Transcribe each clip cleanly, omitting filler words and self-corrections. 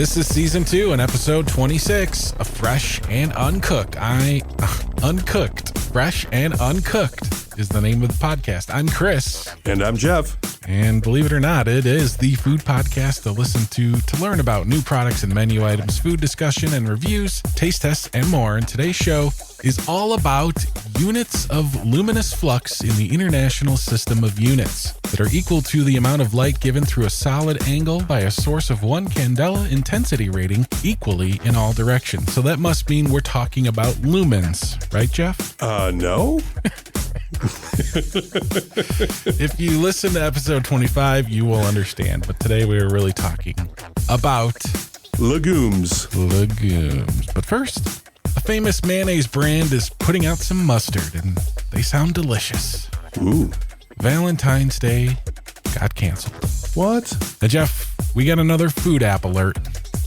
This is season 2 and episode 26 of Fresh and Uncooked. Uncooked. Fresh and Uncooked is the name of the podcast. I'm Chris. And I'm Jeff. And believe it or not, it is the food podcast to listen to learn about new products and menu items, food discussion and reviews, taste tests, and more. And today's show is all about units of luminous flux in the International System of Units that are equal to the amount of light given through a solid angle by a source of 1 candela intensity rating equally in all directions. So that must mean we're talking about lumens, right, Jeff? No. If you listen to episode 25, you will understand. But today we are really talking about Legumes. But first, a famous mayonnaise brand is putting out some mustard, and they sound delicious. Ooh. Valentine's Day got canceled. What? Now, Jeff, we got another food app alert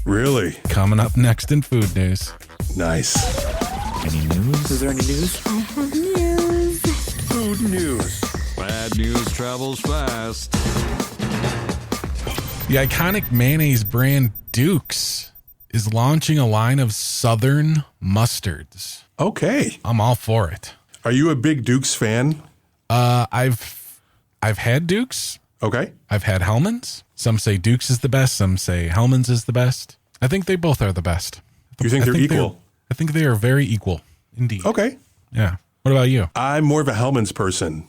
Really? coming up next in food news. Nice. Any news? Is there any news? I have news. Food news. Bad news travels fast. The iconic mayonnaise brand Duke's is launching a line of Southern mustards. Okay. I'm all for it. Are you a big Duke's fan? I've had Duke's. Okay. I've had Hellman's. Some say Duke's is the best. Some say Hellman's is the best. I think they both are the best. You think they're equal? I think they are very equal, indeed. Okay. Yeah. What about you? I'm more of a Hellman's person.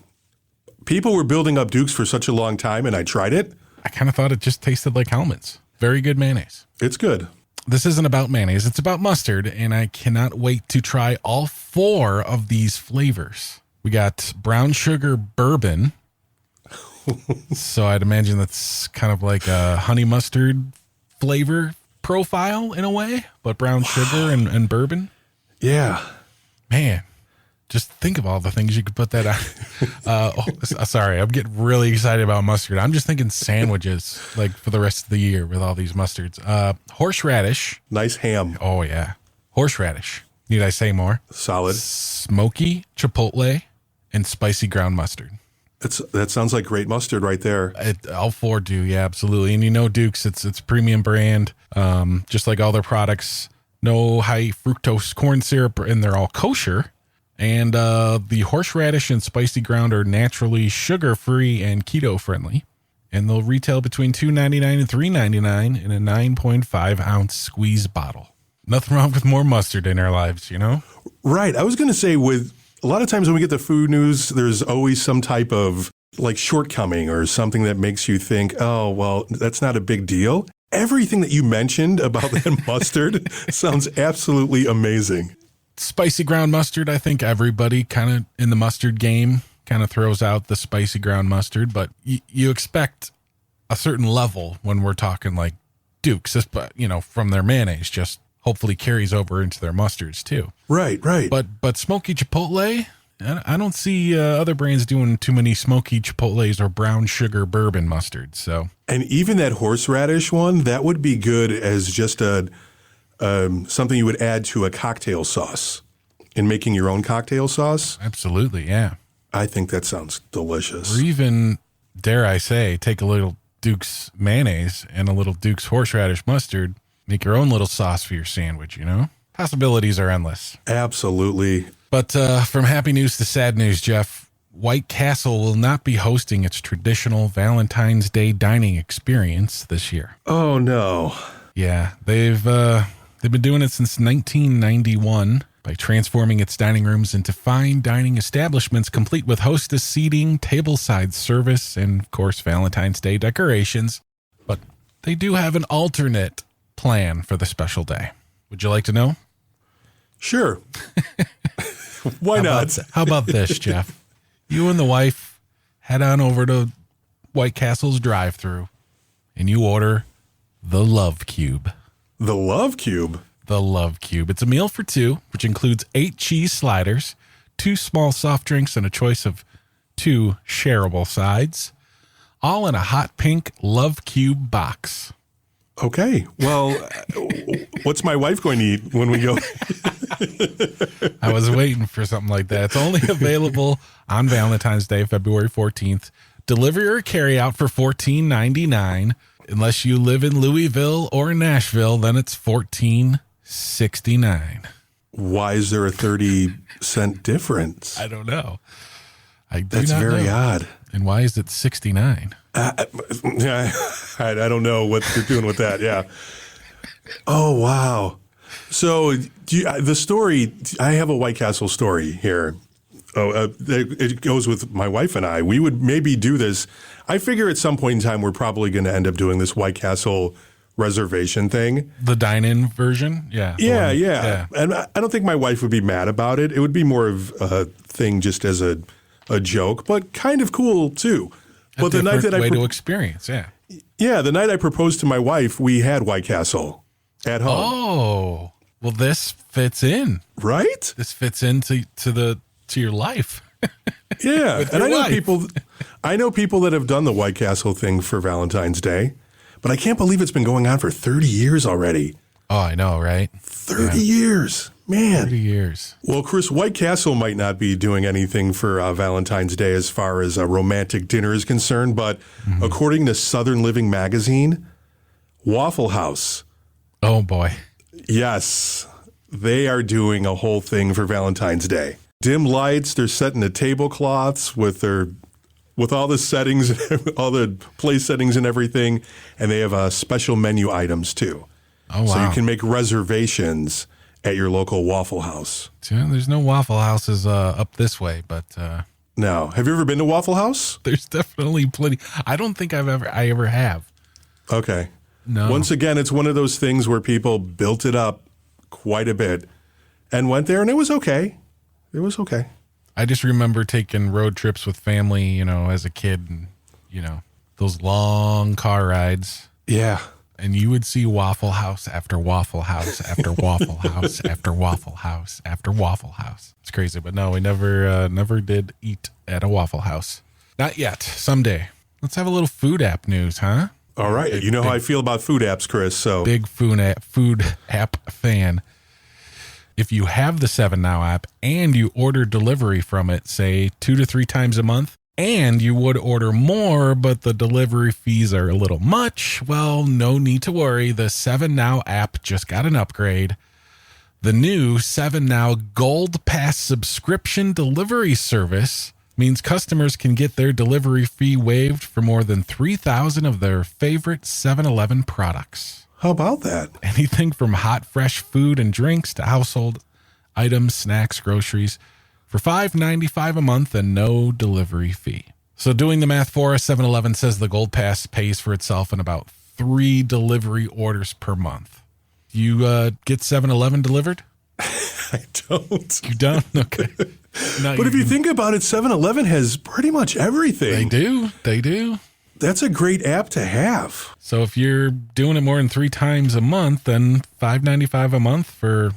People were building up Duke's for such a long time, and I tried it. I kind of thought it just tasted like Hellman's. Very good mayonnaise. It's good. This isn't about mayonnaise. It's about mustard, and I cannot wait to try all 4 of these flavors. We got brown sugar bourbon. So I'd imagine that's kind of like a honey mustard flavor profile in a way, but brown sugar and bourbon. Yeah. Man, just think of all the things you could put that on. Sorry, I'm getting really excited about mustard. I'm just thinking sandwiches like for the rest of the year with all these mustards. Horseradish. Nice ham. Oh, yeah. Horseradish. Need I say more? Solid. Smoky chipotle and spicy ground mustard. That sounds like great mustard right there. All 4 do, yeah, absolutely. And you know Duke's, it's premium brand, just like all their products. No high fructose corn syrup, and they're all kosher. And the horseradish and spicy ground are naturally sugar-free and keto-friendly. And they'll retail between $2.99 and $3.99 in a 9.5-ounce squeeze bottle. Nothing wrong with more mustard in our lives, you know? Right. I was going to say, with a lot of times when we get the food news, there's always some type of like shortcoming or something that makes you think, oh, well, that's not a big deal. Everything that you mentioned about that mustard sounds absolutely amazing. Spicy ground mustard, I think everybody kind of in the mustard game kind of throws out the spicy ground mustard, but you expect a certain level when we're talking like Duke's, you know, from their mayonnaise, just hopefully carries over into their mustards too. Right. But smoky chipotle, I don't see other brands doing too many smoky chipotles or brown sugar bourbon mustards. So, and even that horseradish one, that would be good as just a something you would add to a cocktail sauce in making your own cocktail sauce. Absolutely, yeah. I think that sounds delicious. Or even, dare I say, take a little Duke's mayonnaise and a little Duke's horseradish mustard, make your own little sauce for your sandwich, you know? Possibilities are endless. Absolutely. But from happy news to sad news, Jeff, White Castle will not be hosting its traditional Valentine's Day dining experience this year. Oh, no. Yeah, they've been doing it since 1991 by transforming its dining rooms into fine dining establishments complete with hostess seating, tableside service, and, of course, Valentine's Day decorations. But they do have an alternate plan for the special day. Would you like to know? Sure. Why not? How about this, Jeff? You and the wife head on over to White Castle's drive-thru and you order the Love Cube. The Love Cube? The Love Cube. It's a meal for 2, which includes 8 cheese sliders, 2 small soft drinks, and a choice of 2 shareable sides, all in a hot pink Love Cube box. Okay. Well, what's my wife going to eat when we go? I was waiting for something like that. It's only available on Valentine's Day, February 14th. Delivery or carry out for $14.99. Unless you live in Louisville or Nashville, then it's $14.69. Why is there a 30-cent difference? I don't know. That's very odd. And why is it 69? I don't know what they're doing with that. Yeah. Oh, wow. So the story, I have a White Castle story here. It goes with my wife and I. We would maybe do this. I figure at some point in time, we're probably going to end up doing this White Castle reservation thing. The dine-in version? Yeah. Yeah. And I don't think my wife would be mad about it. It would be more of a thing just as a joke, but kind of cool too. But the night that way to experience, yeah. Yeah, the night I proposed to my wife, we had White Castle at home. Oh, well, this fits in. Right? This fits into to your life. Yeah, and I know people that have done the White Castle thing for Valentine's Day, but I can't believe it's been going on for 30 years already. Oh, I know, right? 30 years, man. 30 years. Well, Chris, White Castle might not be doing anything for Valentine's Day as far as a romantic dinner is concerned, but according to Southern Living magazine, Waffle House. Oh, boy. Yes, they are doing a whole thing for Valentine's Day. Dim lights, they're setting the tablecloths with all the settings, all the place settings and everything, and they have special menu items too. Oh, wow. So you can make reservations at your local Waffle House. There's no Waffle Houses up this way, but no. Have you ever been to Waffle House? There's definitely plenty. I don't think I ever have. Okay. No. Once again, it's one of those things where people built it up quite a bit and went there, and it was okay. It was okay. I just remember taking road trips with family, as a kid, and, those long car rides. Yeah. And you would see Waffle House after Waffle House after Waffle House after Waffle House after Waffle House. It's crazy, but no, we never did eat at a Waffle House. Not yet. Someday. Let's have a little food app news, huh? All right. You know how I feel about food apps, Chris. So big food app fan. If you have the 7 Now app and you order delivery from it, say 2 to 3 times a month, and you would order more, but the delivery fees are a little much, well, no need to worry. The 7 Now app just got an upgrade. The new 7 Now Gold Pass subscription delivery service means customers can get their delivery fee waived for more than 3,000 of their favorite 7-Eleven products. How about that? Anything from hot, fresh food and drinks to household items, snacks, groceries for $5.95 a month and no delivery fee. So doing the math for us, 7-Eleven says the Gold Pass pays for itself in about 3 delivery orders per month. You get 7-Eleven delivered? I don't. You don't? Okay. But if you think about it, 7-Eleven has pretty much everything. They do. That's a great app to have. So if you're doing it more than 3 times a month, then $5.95 a month for,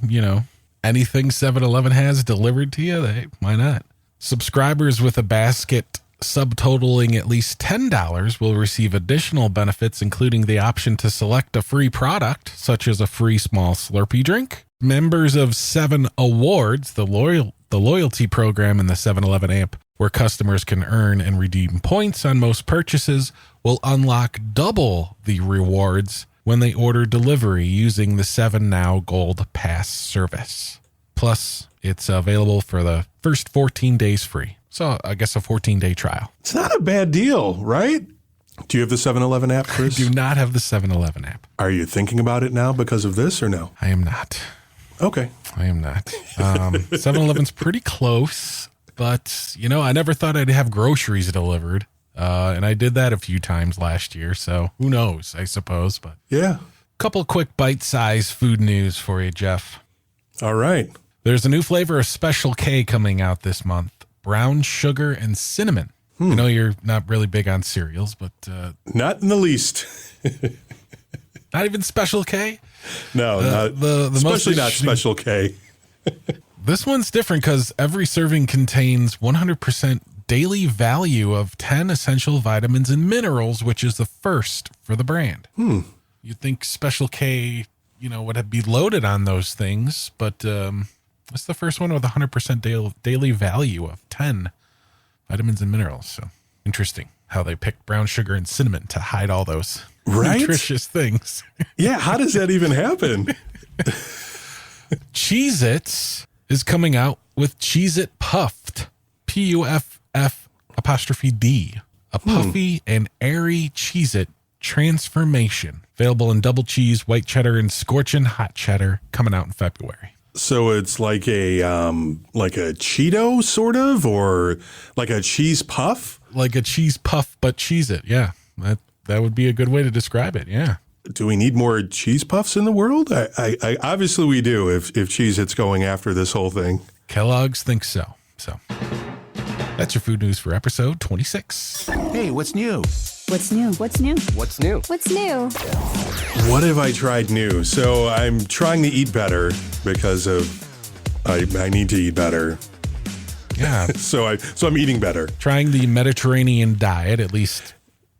anything 7-Eleven has delivered to you, why not? Subscribers with a basket subtotaling at least $10 will receive additional benefits, including the option to select a free product, such as a free small Slurpee drink. Members of 7 Awards, the loyalty program in the 7-Eleven app, where customers can earn and redeem points on most purchases, will unlock double the rewards when they order delivery using the 7 Now Gold Pass service. Plus, it's available for the first 14 days free. So I guess a 14-day trial. It's not a bad deal, right? Do you have the 7-Eleven app, Chris? I do not have the 7-Eleven app. Are you thinking about it now because of this or no? I am not. Okay. I am not. 7-Eleven's pretty close. But, I never thought I'd have groceries delivered. And I did that a few times last year. So who knows, I suppose. But yeah. Couple quick bite-sized food news for you, Jeff. All right. There's a new flavor of Special K coming out this month. Brown sugar and cinnamon. I know you're not really big on cereals, but... not in the least. Not even Special K? No, especially not Special K. This one's different because every serving contains 100% daily value of 10 essential vitamins and minerals, which is the first for the brand. You'd think Special K, would be loaded on those things, but it's the first one with 100% daily value of 10 vitamins and minerals. So interesting. how they picked brown sugar and cinnamon to hide all those Right? nutritious things. Yeah, how does that even happen? Cheez-It is coming out with Cheez-It Puffed, Puff''D, a puffy and airy Cheez-It transformation. Available in double cheese, white cheddar, and scorching hot cheddar, coming out in February. So it's like a Cheeto sort of, or like a cheese puff? Like a cheese puff, but Cheez-It. Yeah, that would be a good way to describe it. Yeah. Do we need more cheese puffs in the world? I obviously we do if Cheez-It's going after this whole thing. Kellogg's thinks so. So that's your food news for episode 26. Hey, what's new? What's new? What's new? What's new? What's new? What have I tried new? So I'm trying to eat better because of I need to eat better. Yeah. So I'm eating better. Trying the Mediterranean diet, at least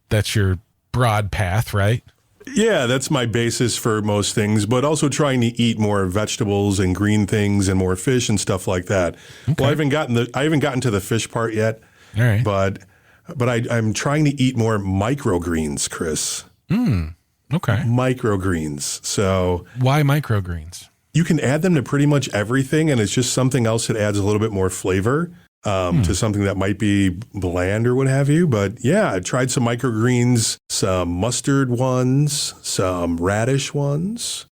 that's your broad path, right? Yeah, that's my basis for most things, but also trying to eat more vegetables and green things and more fish and stuff like that. Okay. Well, I haven't gotten to the fish part yet. All right. But I'm trying to eat more microgreens, Chris. Okay. Microgreens. So why microgreens? you can add them to pretty much everything, and it's just something else that adds a little bit more flavor to something that might be bland or what have you. But yeah, I tried some microgreens, some mustard ones, some radish ones.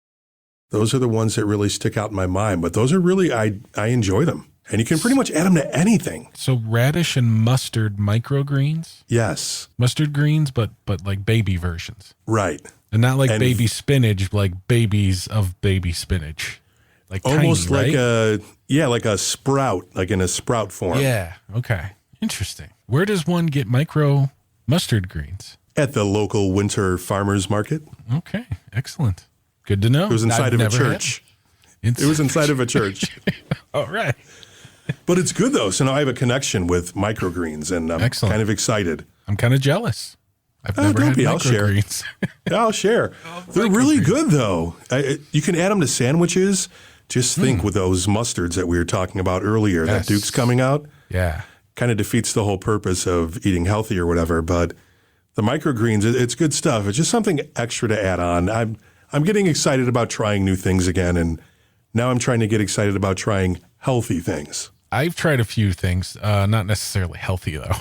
Those are the ones that really stick out in my mind. But those are really, I enjoy them. And you can pretty much add them to anything. So radish and mustard microgreens? Yes. Mustard greens, but like baby versions. Right. And not like baby spinach, like babies of baby spinach. Like almost tiny, right? like a sprout, like in a sprout form. Yeah. Okay. Interesting. Where does one get micro mustard greens? At the local winter farmers market. Okay. Excellent. Good to know. It was inside of a church. It was inside of a church. All right. But it's good, though. So now I have a connection with microgreens, and I'm kind of excited. I'm kind of jealous. I've never had microgreens. I'll share. They're really good, though. You can add them to sandwiches. Just think with those mustards that we were talking about earlier, that Duke's coming out. Yeah. Kind of defeats the whole purpose of eating healthy or whatever. But the microgreens, it's good stuff. It's just something extra to add on. I'm getting excited about trying new things again, and now I'm trying to get excited about trying healthy things. I've tried a few things, not necessarily healthy, though.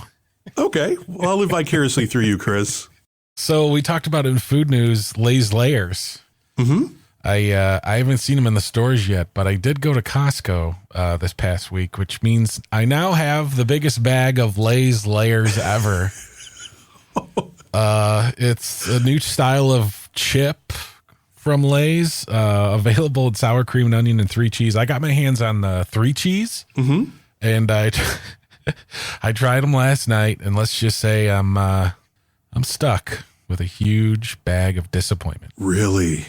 Okay. Well, I'll live vicariously through you, Chris. So we talked about in food news, Lay's Layers. Mm-hmm. I haven't seen them in the stores yet, but I did go to Costco this past week, which means I now have the biggest bag of Lay's Layers ever. It's a new style of chip from Lay's, available in sour cream and onion and 3 cheese. I got my hands on the 3 cheese, and I tried them last night, and let's just say I'm stuck with a huge bag of disappointment. Really?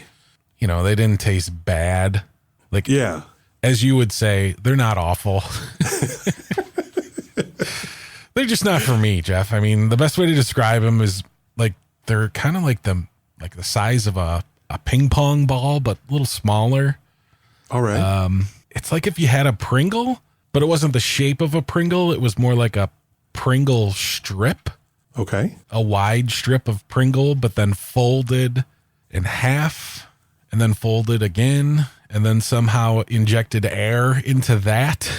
You know, they didn't taste bad. Like, yeah, as you would say, they're not awful. They're just not for me, Jeff. I mean, the best way to describe them is like they're kind of like the size of a ping pong ball, but a little smaller. All right. It's like if you had a Pringle, but it wasn't the shape of a Pringle. It was more like a Pringle strip. Okay. A wide strip of Pringle, but then folded in half and then folded again and then somehow injected air into that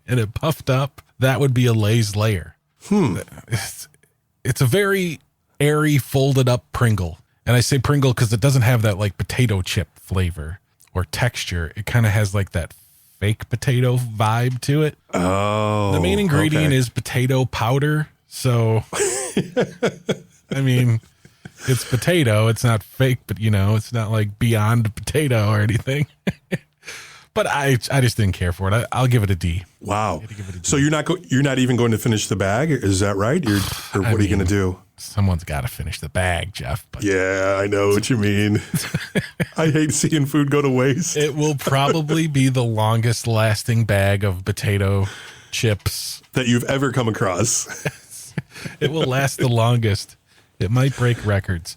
and it puffed up. That would be a Lay's layer. It's a very airy, folded up Pringle. And I say Pringle because it doesn't have that like potato chip flavor or texture. It kind of has like that fake potato vibe to it. Oh. The main ingredient is potato powder. So, I mean, it's potato. It's not fake, but you know, it's not like beyond potato or anything. But I just didn't care for it. I'll give it a D. Wow. So you're not even going to finish the bag? Is that right? Or what are you going to do? Someone's got to finish the bag, Jeff. But yeah, I know what you mean. I hate seeing food go to waste. It will probably be the longest lasting bag of potato chips that you've ever come across. It will last the longest. It might break records.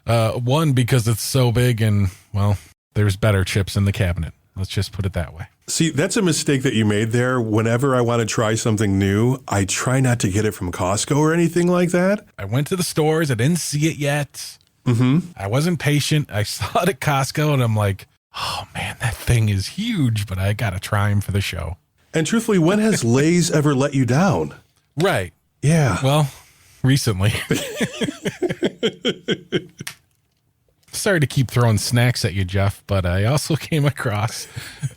One, because it's so big and, well, there's better chips in the cabinet. Let's just put it that way. See, that's a mistake that you made there. Whenever I want to try something new, I try not to get it from Costco or anything like that. I went to the stores. I didn't see it yet. I wasn't patient. I saw it at Costco, and I'm like, oh, man, that thing is huge, but I got to try them for the show. And truthfully, when has Lay's ever let you down? Right. Yeah. Well, recently. Sorry to keep throwing snacks at you, Jeff, but I also came across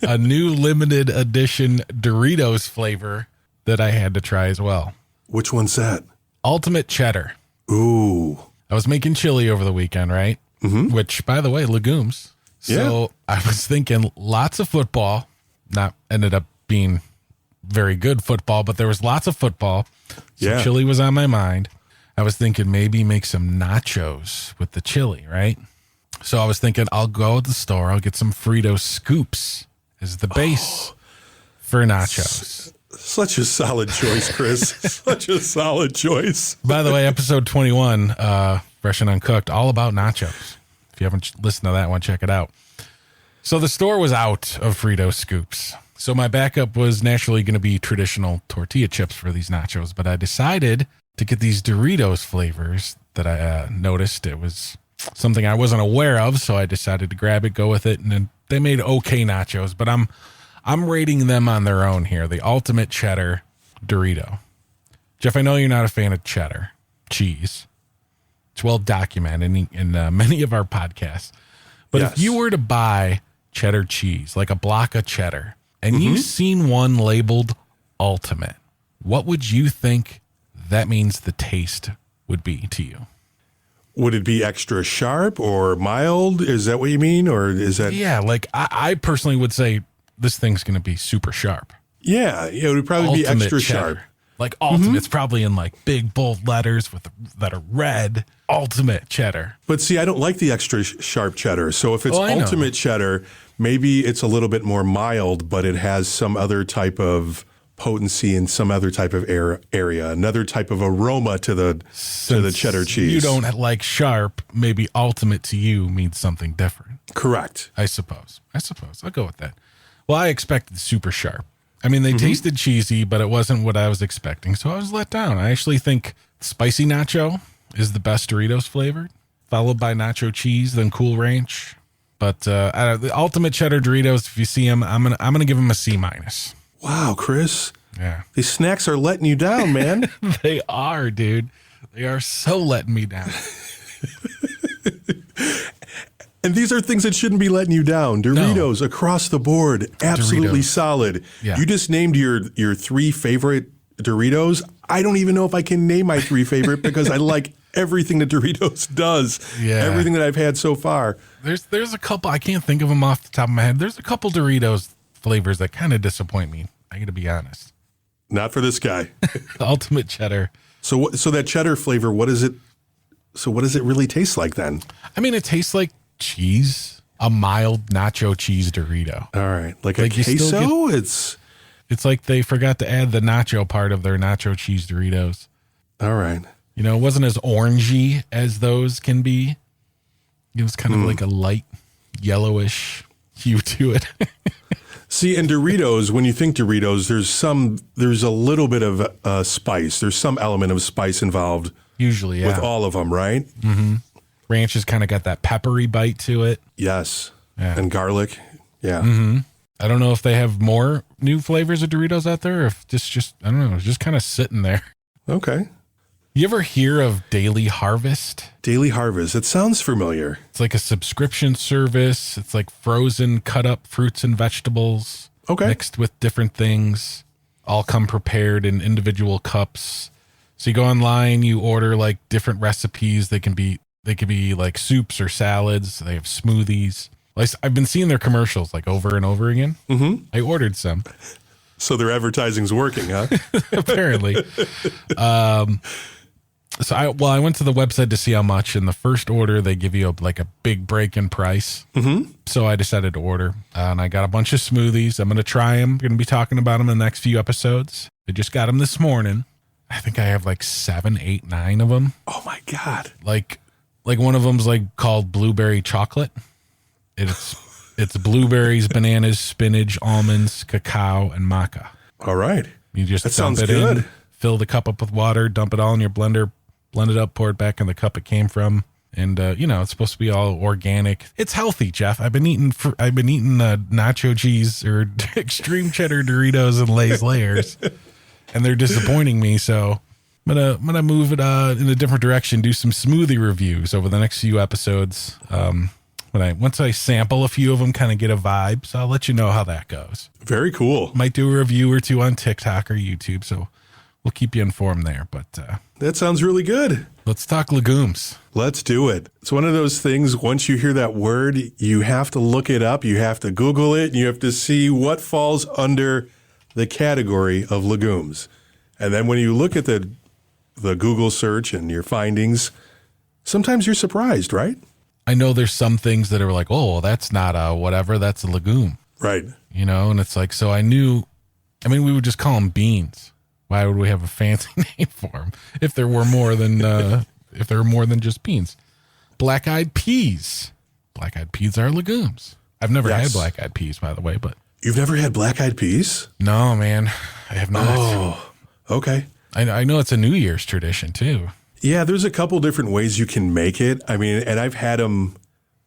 a new limited edition Doritos flavor that I had to try as well. Which one's that? Ultimate Cheddar. Ooh. I was making chili over the weekend, right? Which, by the way, legumes. So I was thinking lots of football. Not ended up being very good football, but there was lots of football. So chili was on my mind. I was thinking maybe make some nachos with the chili, right? So I was thinking I'll go to the store. I'll get some Frito scoops as the base for nachos. Such a solid choice, Chris. Such a solid choice. By the way, episode 21, Fresh and Uncooked, all about nachos. If you haven't listened to that one, check it out. So the store was out of Frito scoops. So my backup was naturally going to be traditional tortilla chips for these nachos, but I decided to get these Doritos flavors that I noticed. It was something I wasn't aware of, so I decided to grab it, go with it, and then they made okay nachos, but I'm rating them on their own here. The Ultimate Cheddar Dorito. Jeff, I know you're not a fan of cheddar cheese. It's well documented in many of our podcasts. But if you were to buy cheddar cheese, like a block of cheddar, and you've seen one labeled Ultimate, what would you think that means the taste would be to you? Would it be extra sharp or mild? Is that what you mean? Or is that? Yeah, like I personally would say this thing's going to be super sharp. Yeah, it would probably be extra sharp. Like Ultimate's probably in like big bold letters that are red. Ultimate Cheddar. But see, I don't like the extra sharp cheddar. So if it's Ultimate Cheddar, maybe it's a little bit more mild, but it has some other type of potency and some other type of area, another type of aroma to the cheddar cheese. You don't like sharp, maybe Ultimate to you means something different. Correct. I suppose. I'll go with that. Well, I expected super sharp. I mean, they tasted cheesy, but it wasn't what I was expecting, so I was let down. I actually think spicy nacho is the best Doritos flavored, followed by nacho cheese, then Cool Ranch. But the Ultimate Cheddar Doritos, if you see them, I'm gonna give them a C-. Wow, Chris. Yeah. These snacks are letting you down, man. They are, dude. They are so letting me down. And these are things that shouldn't be letting you down. Doritos across the board, absolutely solid. Yeah. You just named your three favorite Doritos. I don't even know if I can name my three favorite because I like everything that Doritos does. Yeah. Everything that I've had so far. There's a couple, I can't think of them off the top of my head. There's a couple Doritos flavors that kind of disappoint me. I got to be honest. Not for this guy. The Ultimate Cheddar. So that cheddar flavor, what is it? So what does it really taste like then? I mean, it tastes like cheese, a mild nacho cheese Dorito. All right. Like a queso? It's like they forgot to add the nacho part of their nacho cheese Doritos. All right. You know, it wasn't as orangey as those can be. It was kind of like a light yellowish hue to it. See, in Doritos, when you think Doritos, there's a little bit of spice. There's some element of spice involved. Usually, yeah. With all of them, right? Mm-hmm. Ranch has kind of got that peppery bite to it. Yes. Yeah. And garlic. Yeah. Mm-hmm. I don't know if they have more new flavors of Doritos out there or if just I don't know, it's just kind of sitting there. Okay. You ever hear of Daily Harvest? Daily Harvest. It sounds familiar. It's like a subscription service. It's like frozen, cut up fruits and vegetables mixed with different things, all come prepared in individual cups. So you go online, you order like different recipes. They could be like soups or salads. They have smoothies. I've been seeing their commercials like over and over again. Mm-hmm. I ordered some. So their advertising's working, huh? Apparently. So I went to the website to see how much. In the first order, they give you a big break in price. Mm-hmm. So I decided to order, and I got a bunch of smoothies. I'm going to try them. Going to be talking about them in the next few episodes. I just got them this morning. I think I have like 7, 8, 9 of them. Oh my God. Like one of them's like called blueberry chocolate. It's It's blueberries, bananas, spinach, almonds, cacao, and maca. All right. You just That dump sounds it good. in, fill the cup up with water, dump it all in your blender, blend it up, pour it back in the cup it came from. And, it's supposed to be all organic. It's healthy, Jeff. I've been eating nacho cheese or extreme cheddar Doritos and Lay's layers, and they're disappointing me. So I'm gonna move it in a different direction. Do some smoothie reviews over the next few episodes. Once I sample a few of them, kind of get a vibe. So I'll let you know how that goes. Very cool. Might do a review or two on TikTok or YouTube. So we'll keep you informed there. But That sounds really good. let's talk legumes. Let's do it. It's one of those things, once you hear that word, you have to look it up, you have to Google it, and you have to see what falls under the category of legumes. And then when you look at the Google search and your findings, sometimes you're surprised, right? I know there's some things that are like, oh, well, that's not a whatever, that's a legume, Right. and it's like, so we would just call them beans. Why would we have a fancy name for them if there were more than just beans? Black-eyed peas. Black-eyed peas are legumes. I've never had black-eyed peas, by the way, but You've never had black-eyed peas? no, man, I have not. Oh, okay. I know it's a New Year's tradition too. Yeah, there's a couple different ways you can make it. I mean, and I've had them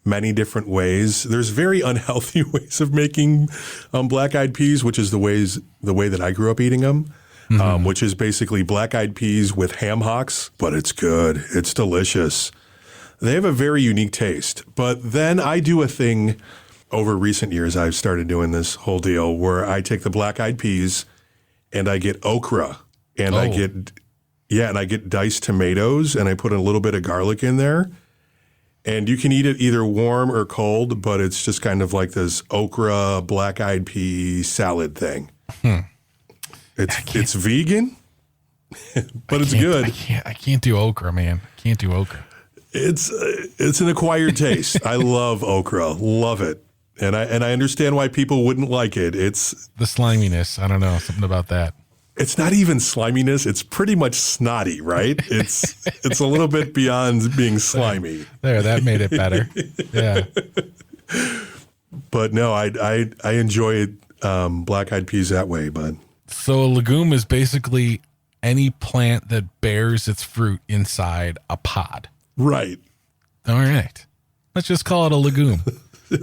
many different ways. There's very unhealthy ways of making black-eyed peas, which is the way that I grew up eating them. Which is basically black-eyed peas with ham hocks, but it's good. It's delicious. They have a very unique taste. But then I do a thing over recent years. I've started doing this whole deal where I take the black-eyed peas and I get okra and I get diced tomatoes and I put a little bit of garlic in there. And you can eat it either warm or cold, but it's just kind of like this okra black-eyed pea salad thing. It's vegan, but it's good. I can't do okra, man. I can't do okra. It's an acquired taste. I love okra, love it, and I understand why people wouldn't like it. It's The sliminess. I don't know, something about that. It's not even sliminess. It's pretty much snotty, right? It's a little bit beyond being slimy. There, that made it better. Yeah. But no, I enjoy it, black-eyed peas that way, but. So a legume is basically any plant that bears its fruit inside a pod. Right. All right. Let's just call it a legume.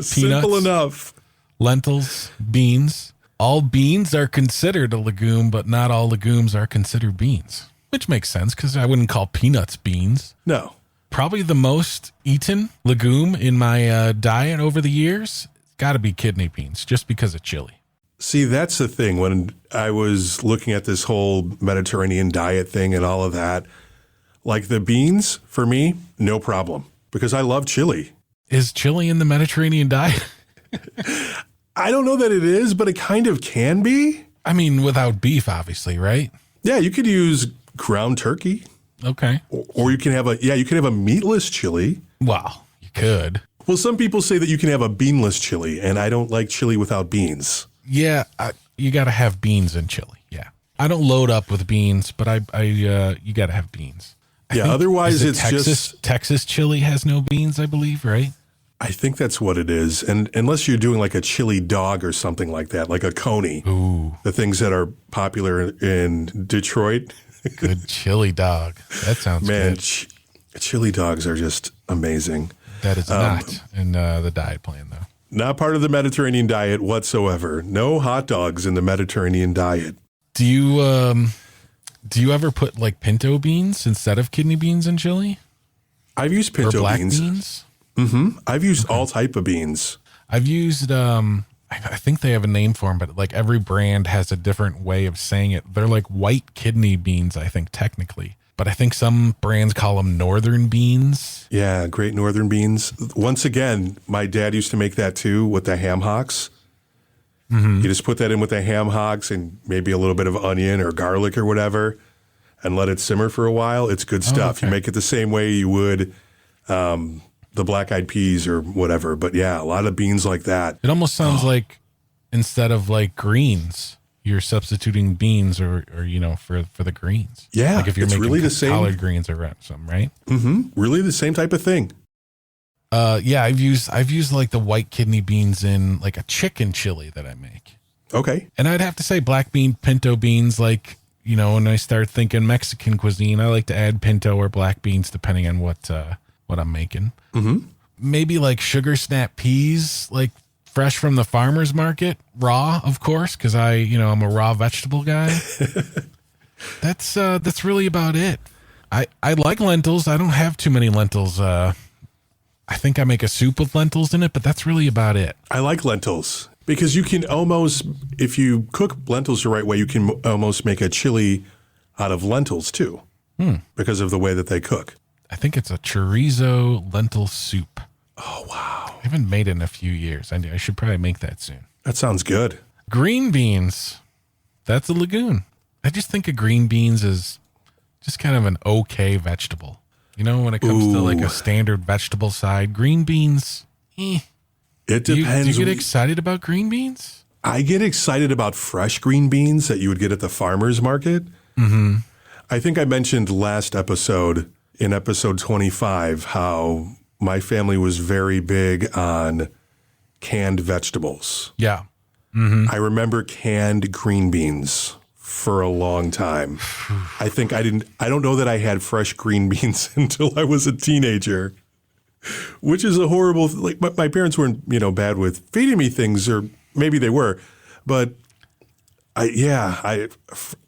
Simple enough. Lentils, beans. All beans are considered a legume, but not all legumes are considered beans, which makes sense because I wouldn't call peanuts beans. No. Probably the most eaten legume in my diet over the years, got to be kidney beans, just because of chili. See, that's the thing. When I was looking at this whole Mediterranean diet thing and all of that, like the beans, for me, no problem, because I love chili. Is chili in the Mediterranean diet? I don't know that it is, but it kind of can be. I mean, without beef, obviously, right? Yeah, you could use ground turkey. Okay. Or you can have a meatless chili. Well, you could. Well, some people say that you can have a beanless chili, and I don't like chili without beans. Yeah, you got to have beans in chili. Yeah, I don't load up with beans, but you got to have beans. Yeah, otherwise it's just Texas chili has no beans, I believe, right? I think that's what it is, and unless you're doing like a chili dog or something like that, like a coney. Ooh, the things that are popular in Detroit. Good chili dog. That sounds man. Good. Chili dogs are just amazing. That is not in the diet plan, though. Not part of the Mediterranean diet whatsoever. No hot dogs in the Mediterranean diet. Do you ever put like pinto beans instead of kidney beans in chili? I've used pinto or black beans. Mm-hmm. I've used all type of beans. I've used I think they have a name for them, but like every brand has a different way of saying it. They're like white kidney beans, I think, technically. But I think some brands call them northern beans. Yeah, great northern beans. Once again, my dad used to make that too with the ham hocks. Mm-hmm. You just put that in with the ham hocks and maybe a little bit of onion or garlic or whatever and let it simmer for a while. It's good stuff. Okay. You make it the same way you would the black-eyed peas or whatever. But yeah, a lot of beans like that. It almost sounds like instead of like greens, you're substituting beans or for the greens. Yeah, like if you're making really the same collard greens or something, right? Mm-hmm. Really the same type of thing. Yeah, I've used like the white kidney beans in like a chicken chili that I make. Okay. And I'd have to say black bean pinto beans, like, you know, when I start thinking Mexican cuisine, I like to add pinto or black beans depending on what I'm making. Mm-hmm. Maybe like sugar snap peas, like fresh from the farmer's market, raw, of course, because I'm a raw vegetable guy. That's really about it. I like lentils. I don't have too many lentils. I think I make a soup with lentils in it, but that's really about it. I like lentils because you can almost, if you cook lentils the right way, you can almost make a chili out of lentils too, because of the way that they cook. I think it's a chorizo lentil soup. Oh, wow. I haven't made it in a few years. I should probably make that soon. That sounds good. Green beans. That's a legume. I just think of green beans as just kind of an okay vegetable. You know, when it comes to like a standard vegetable side, green beans, It depends. Do you get excited about green beans? I get excited about fresh green beans that you would get at the farmer's market. Mm-hmm. I think I mentioned last episode, in episode 25, how my family was very big on canned vegetables. Yeah. Mm-hmm. I remember canned green beans for a long time. I don't know that I had fresh green beans until I was a teenager, which is a horrible, like my parents weren't, bad with feeding me things, or maybe they were, but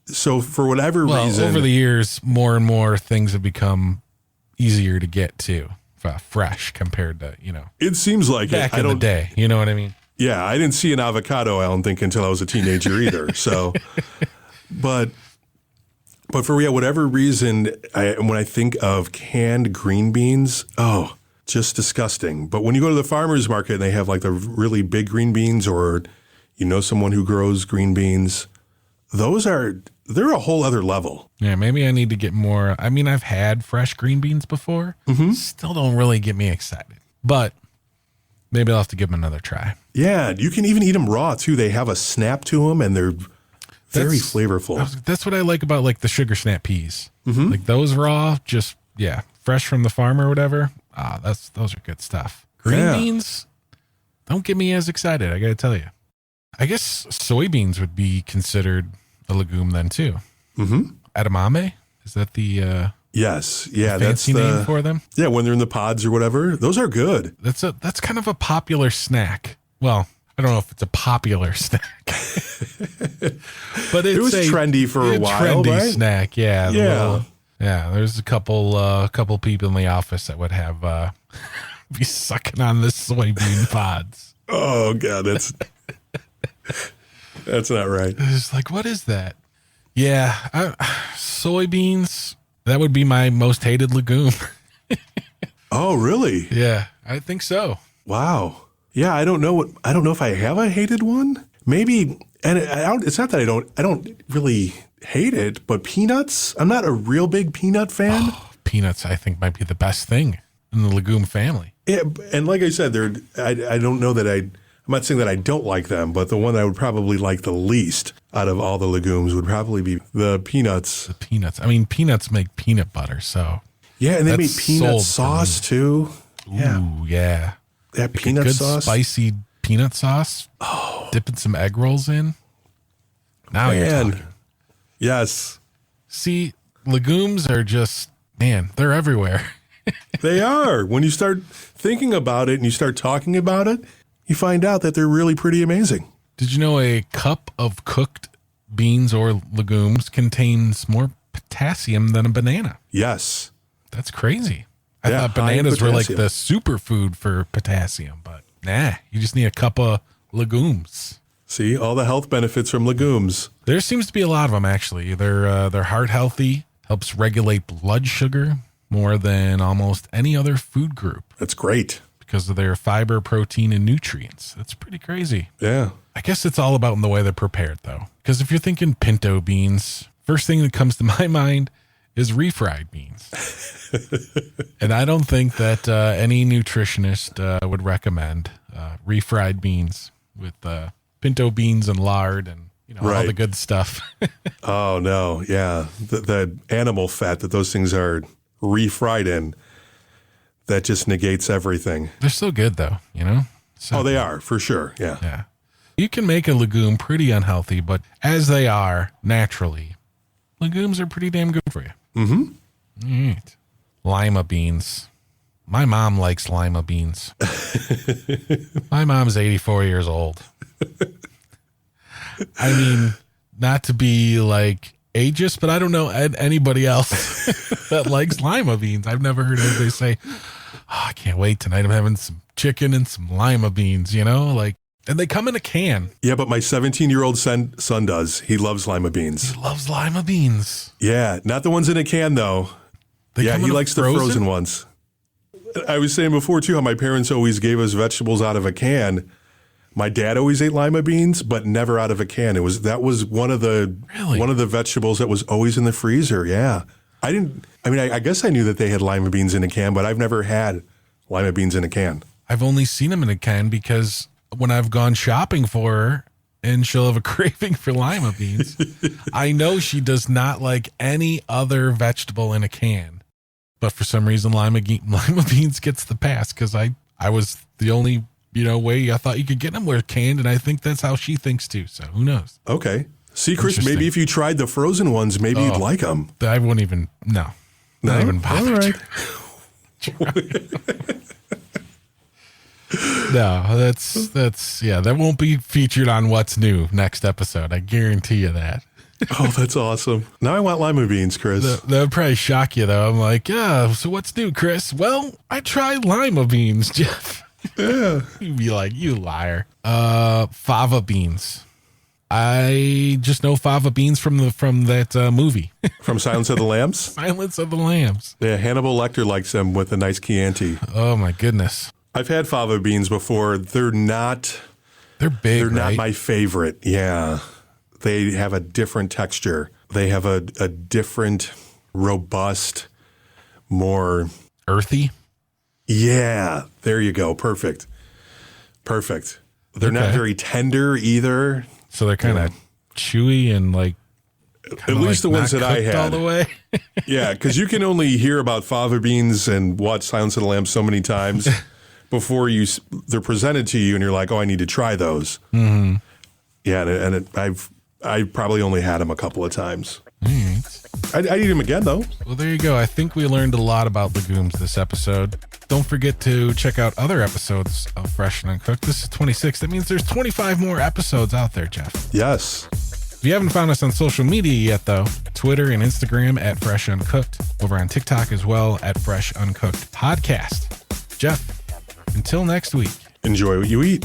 so for whatever reason. Over the years, more and more things have become easier to get to fresh compared to, it seems like back in the day. You know what I mean? Yeah. I didn't see an avocado, I don't think, until I was a teenager either. So, but for whatever reason, when I think of canned green beans, just disgusting. But when you go to the farmer's market and they have like the really big green beans, or someone who grows green beans, they're a whole other level. Yeah, maybe I need to get more. I mean, I've had fresh green beans before. Mm-hmm. Still don't really get me excited. But maybe I'll have to give them another try. Yeah, you can even eat them raw too. They have a snap to them and they're very flavorful. That's what I like about like the sugar snap peas. Mm-hmm. Like those raw, just, fresh from the farm or whatever. Those are good stuff. Green beans don't get me as excited, I got to tell you. I guess soybeans would be considered a legume then too. Mm-hmm. Edamame? Is that the yes? Yeah, fancy name for them. Yeah, when they're in the pods or whatever, those are good. That's kind of a popular snack. Well, I don't know if it's a popular snack, but it was trendy for a while. Trendy right? snack, yeah. Yeah. There's a couple people in the office that would have be sucking on the soybean pods. Oh God, that's not right. It's like, what is that? Yeah, soybeans. That would be my most hated legume. Oh, really? Yeah, I think so. Wow. Yeah, I don't know if I have a hated one. Maybe, and it's not that I don't really hate it, but peanuts. I'm not a real big peanut fan. Oh, peanuts, I think, might be the best thing in the legume family. Yeah, and like I said, I don't know that I'm not saying that I don't like them, but the one I would probably like the least out of all the legumes would probably be the peanuts. The peanuts. I mean, peanuts make peanut butter, so. Yeah, and they make peanut sauce too. Ooh, yeah. That like peanut a good sauce. Spicy peanut sauce. Oh. Dipping some egg rolls in. Now you're talking. Yes. See, legumes are just, they're everywhere. They are. When you start thinking about it and you start talking about it, you find out that they're really pretty amazing. Did you know a cup of cooked beans or legumes contains more potassium than a banana? Yes. That's crazy. I thought bananas were like the superfood for potassium, but you just need a cup of legumes. See, all the health benefits from legumes. There seems to be a lot of them, actually. They're heart healthy, helps regulate blood sugar more than almost any other food group. That's great. Because of their fiber, protein, and nutrients. That's pretty crazy. Yeah. I guess it's all about in the way they're prepared, though. Because if you're thinking pinto beans, first thing that comes to my mind is refried beans. And I don't think that any nutritionist would recommend refried beans with pinto beans and lard and all the good stuff. Oh, no. Yeah. The animal fat that those things are refried in, that just negates everything. They're so good though, you know? So Oh, they are, for sure. Yeah. Yeah. You can make a legume pretty unhealthy, but as they are naturally, legumes are pretty damn good for you. Mm-hmm. All right. Lima beans. My mom likes lima beans. My mom's 84 years old. I mean, not to be like ageist, but I don't know anybody else that likes lima beans. I've never heard anybody say, oh, I can't wait tonight. I'm having some chicken and some lima beans, you know, like, and they come in a can. Yeah, but my 17-year-old son does. He loves lima beans. He loves lima beans. Yeah, not the ones in a can, though. Yeah, he likes the frozen ones. I was saying before, too, how my parents always gave us vegetables out of a can. My dad always ate lima beans, but never out of a can. That was one of the vegetables that was always in the freezer. Yeah. I guess I knew that they had lima beans in a can, but I've never had lima beans in a can. I've only seen them in a can because when I've gone shopping for her and she'll have a craving for lima beans, I know she does not like any other vegetable in a can. But for some reason, lima beans gets the pass because I was the only, way I thought you could get them were canned, and I think that's how she thinks too. So who knows? Okay. See, Chris, maybe if you tried the frozen ones, maybe you'd like them. I wouldn't even, not even bother. All right. No, that won't be featured on What's New next episode. I guarantee you that. Oh, that's awesome. Now I want lima beans, Chris. That would probably shock you, though. I'm like, yeah, so what's new, Chris? Well, I tried lima beans, Jeff. Yeah. You'd be like, you liar. Fava beans. I just know fava beans from that movie. From Silence of the Lambs? Silence of the Lambs. Yeah, Hannibal Lecter likes them with a nice Chianti. Oh, my goodness. I've had fava beans before. They're big, They're not my favorite. Yeah. They have a different texture. They have a different, robust, more... earthy? Yeah. There you go. Perfect. They're not very tender either. So they're kind of chewy and like... At least the ones that I had. All the way. Yeah, because you can only hear about fava beans and watch Silence of the Lambs so many times before they're presented to you and you're like, oh, I need to try those. Mm-hmm. Yeah, I've probably only had them a couple of times. Right. I'd eat them again, though. Well, there you go. I think we learned a lot about legumes this episode. Don't forget to check out other episodes of Fresh and Uncooked. This is 26. That means there's 25 more episodes out there, Jeff. Yes. If you haven't found us on social media yet, though, Twitter and Instagram at Fresh Uncooked. Over on TikTok as well at Fresh Uncooked Podcast. Jeff, until next week. Enjoy what you eat.